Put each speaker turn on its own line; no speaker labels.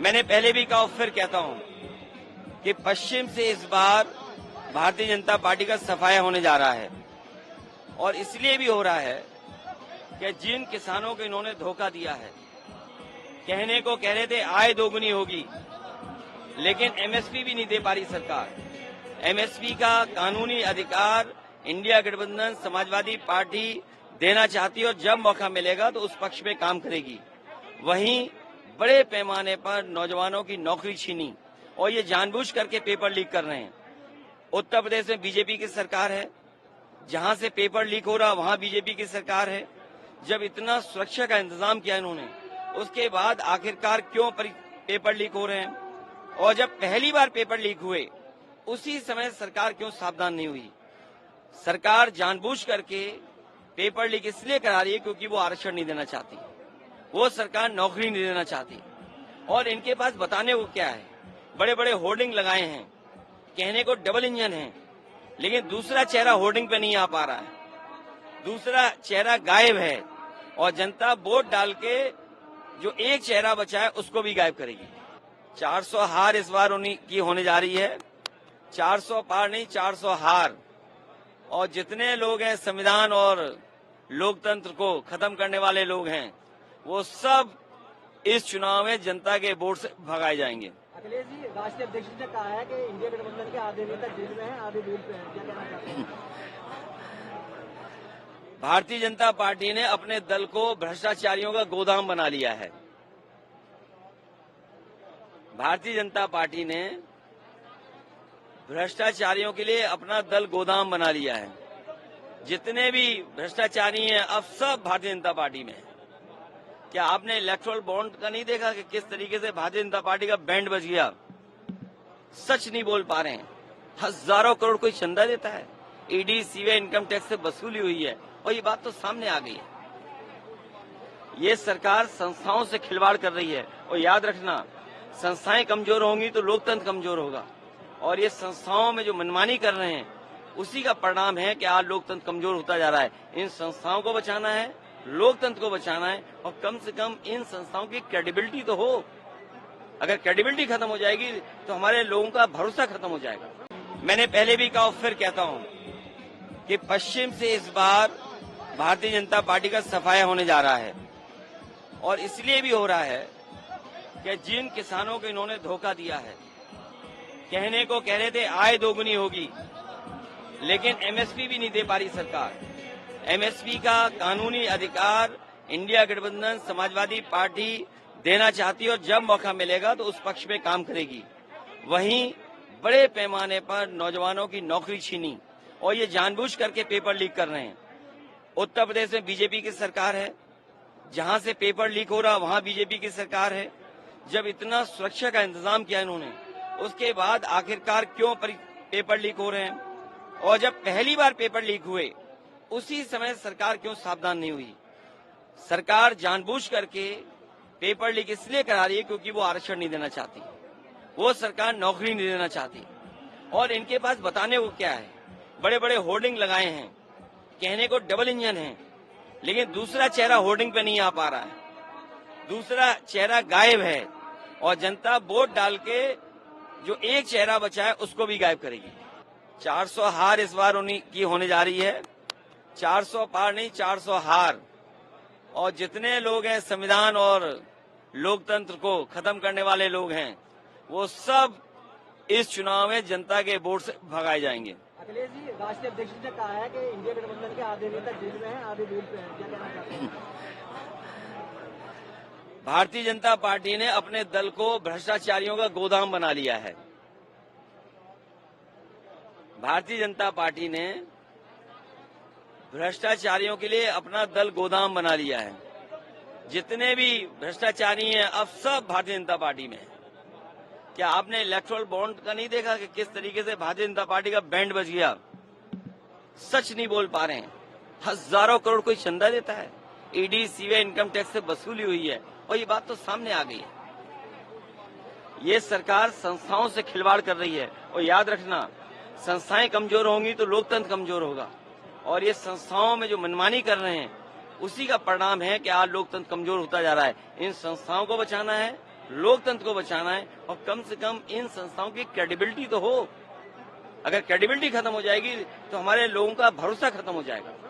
मैंने पहले भी कहा और फिर कहता हूं कि पश्चिम से इस बार भारतीय जनता पार्टी का सफाया होने जा रहा है और इसलिए भी हो रहा है कि जिन किसानों को इन्होंने धोखा दिया है, कहने को कह रहे थे आय दोगुनी होगी, लेकिन एमएसपी भी नहीं दे पा रही सरकार। एमएसपी का कानूनी अधिकार इंडिया गठबंधन समाजवादी पार्टी देना चाहती है और जब मौका मिलेगा तो उस पक्ष में काम करेगी। वहीं बड़े पैमाने पर नौजवानों की नौकरी छीनी और ये जानबूझ करके पेपर लीक कर रहे हैं। उत्तर प्रदेश में बीजेपी की सरकार है, जहां से पेपर लीक हो रहा वहां बीजेपी की सरकार है। जब इतना सुरक्षा का इंतजाम किया इन्होंने, उसके बाद आखिरकार क्यों पेपर लीक हो रहे हैं? और जब पहली बार पेपर लीक हुए उसी समय सरकार क्यों सावधान नहीं हुई? सरकार जानबूझ करके पेपर लीक इसलिए करा रही है क्योंकि वो आरक्षण नहीं देना चाहती, वो सरकार नौकरी नहीं देना चाहती। और इनके पास बताने को क्या है? बड़े बड़े होर्डिंग लगाए हैं, कहने को डबल इंजन है, लेकिन दूसरा चेहरा होर्डिंग पे नहीं आ पा रहा है, दूसरा चेहरा गायब है और जनता वोट डाल के जो एक चेहरा बचा है उसको भी गायब करेगी। 400 हार इस बार उन्हीं की होने जा रही है, 400 पार नहीं 400 हार। और जितने लोग हैं संविधान और लोकतंत्र को खत्म करने वाले लोग हैं, वो सब इस चुनाव में जनता के वोट से भगाए जाएंगे।
अखिलेश जी, राष्ट्रीय अध्यक्ष ने कहा है कि इंडिया गठबंधन के आधे नेता जेल में हैं, आधे दूर पे हैं, क्या कहना चाहते हैं?
भारतीय जनता पार्टी ने अपने दल को भ्रष्टाचारियों का गोदाम बना लिया है। भारतीय जनता पार्टी ने भ्रष्टाचारियों के लिए अपना दल गोदाम बना लिया है। जितने भी भ्रष्टाचारी हैं अब सब भारतीय जनता पार्टी में है। क्या आपने इलेक्टोरल बॉन्ड का नहीं देखा कि किस तरीके से भारतीय जनता पार्टी का बैंड बज गया? सच नहीं बोल पा रहे हैं। हजारों करोड़ कोई चंदा देता है, ईडी सीबीआई इनकम टैक्स से वसूली हुई है और ये बात तो सामने आ गई है। ये सरकार संस्थाओं से खिलवाड़ कर रही है और याद रखना, संस्थाएं कमजोर होंगी तो लोकतंत्र कमजोर होगा। और ये संस्थाओं में जो मनमानी कर रहे हैं उसी का परिणाम है कि आज लोकतंत्र कमजोर होता जा रहा है। इन संस्थाओं को बचाना है, लोकतंत्र को बचाना है और कम से कम इन संस्थाओं की क्रेडिबिलिटी तो हो। अगर क्रेडिबिलिटी खत्म हो जाएगी तो हमारे लोगों का भरोसा खत्म हो जाएगा। मैंने पहले भी कहा और फिर कहता हूं कि पश्चिम से इस बार भारतीय जनता पार्टी का सफाया होने जा रहा है और इसलिए भी हो रहा है कि जिन किसानों को इन्होंने धोखा दिया है, कहने को कह रहे थे आय दोगुनी होगी, लेकिन एमएसपी भी नहीं दे पा रही सरकार। एमएसपी का कानूनी अधिकार इंडिया गठबंधन समाजवादी पार्टी देना चाहती है और जब मौका मिलेगा तो उस पक्ष में काम करेगी। वहीं बड़े पैमाने पर नौजवानों की नौकरी छीनी और ये जानबूझ करके पेपर लीक कर रहे हैं। उत्तर प्रदेश में बीजेपी की सरकार है, जहां से पेपर लीक हो रहा वहां बीजेपी की सरकार है। जब इतना सुरक्षा का इंतजाम किया इन्होंने, उसके बाद आखिरकार क्यों पेपर लीक हो रहे हैं? और जब पहली बार पेपर लीक हुए उसी समय सरकार क्यों सावधान नहीं हुई? सरकार जानबूझ करके पेपर लीक इसलिए करा रही है क्योंकि वो आरक्षण नहीं देना चाहती, वो सरकार नौकरी नहीं देना चाहती। और इनके पास बताने को क्या है? बड़े बड़े होर्डिंग लगाए हैं, कहने को डबल इंजन है, लेकिन दूसरा चेहरा होर्डिंग पे नहीं आ पा रहा है, दूसरा चेहरा गायब है और जनता वोट डाल के जो एक चेहरा बचा है उसको भी गायब करेगी। 400 हार इस बार उन्हीं की होने जा रही है, 400 पार नहीं 400 हार। और जितने लोग हैं संविधान और लोकतंत्र को खत्म करने वाले लोग हैं, वो सब इस चुनाव में जनता के वोट से भगाए जाएंगे।
अखिलेश जी, राष्ट्रीय अध्यक्ष ने कहा है कि इंडिया गठबंधन के आधे नेता जेल में हैं, आधे दूर पे हैं, क्या कहना चाहते हैं?
भारतीय जनता पार्टी ने अपने दल को भ्रष्टाचारियों का गोदाम बना लिया है। भारतीय जनता पार्टी ने भ्रष्टाचारियों के लिए अपना दल गोदाम बना लिया है। जितने भी भ्रष्टाचारी हैं अब सब भारतीय जनता पार्टी में है। क्या आपने इलेक्टोरल बॉन्ड का नहीं देखा कि किस तरीके से भारतीय जनता पार्टी का बैंड बज गया? सच नहीं बोल पा रहे हैं। हजारों करोड़ कोई चंदा देता है, ईडी सीबीआई इनकम टैक्स से वसूली हुई है और ये बात तो सामने आ गई है। ये सरकार संस्थाओं से खिलवाड़ कर रही है और याद रखना, संस्थाएं कमजोर होंगी तो लोकतंत्र कमजोर होगा। और ये संस्थाओं में जो मनमानी कर रहे हैं उसी का परिणाम है कि आज लोकतंत्र कमजोर होता जा रहा है। इन संस्थाओं को बचाना है, लोकतंत्र को बचाना है और कम से कम इन संस्थाओं की क्रेडिबिलिटी तो हो। अगर क्रेडिबिलिटी खत्म हो जाएगी तो हमारे लोगों का भरोसा खत्म हो जाएगा।